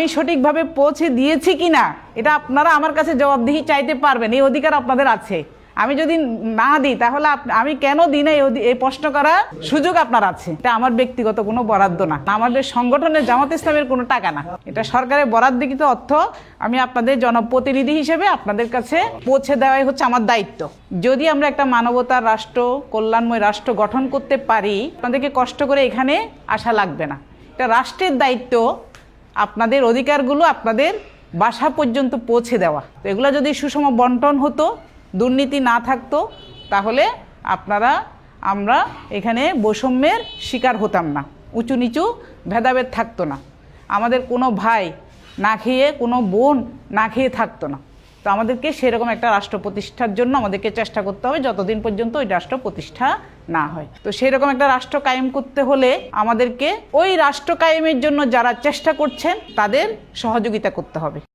আমি সঠিকভাবে পৌঁছে দিয়েছি কিনা এটা আপনারা আমার কাছে জবাবদিহি চাইতে পারবেন, এই অধিকার আপনাদের আছে। আমি যদি না দিই তাহলে আমি কেন দিই না এই প্রশ্ন করার সুযোগ আপনার আছে। এটা আমার ব্যক্তিগত কোনো বরাদ্দ না, আমাদের সংগঠনের জামাত ইসলামের কোনো টাকা না, এটা সরকারের বরাদ্দকৃত অর্থ। আমি আপনাদের জনপ্রতিনিধি হিসেবে আপনাদের কাছে পৌঁছে দেওয়াই হচ্ছে আমার দায়িত্ব। যদি আমরা একটা মানবতার রাষ্ট্র, কল্যাণময় রাষ্ট্র গঠন করতে পারি, আপনাদেরকে কষ্ট করে এখানে আসা লাগবে না। এটা রাষ্ট্রের দায়িত্ব আপনাদের অধিকারগুলো আপনাদের বাসা পর্যন্ত পৌঁছে দেওয়া। তো এগুলো যদি সুষম বন্টন হতো, দুর্নীতি না থাকতো, তাহলে আমরা এখানে বৈষম্যের শিকার হতাম না, উঁচু নিচু ভেদাভেদ থাকতো না, আমাদের কোনো ভাই না খেয়ে, কোনো বোন না খেয়ে থাকতো না। তো আমাদেরকে সেরকম একটা রাষ্ট্র প্রতিষ্ঠার জন্য আমাদেরকে চেষ্টা করতে হবে, যতদিন পর্যন্ত ওই রাষ্ট্র প্রতিষ্ঠা না হয়। তো সেরকম একটা রাষ্ট্র কায়েম করতে হলে আমাদেরকে ওই রাষ্ট্র কায়েমের জন্য যারা চেষ্টা করছেন তাদের সহযোগিতা করতে হবে।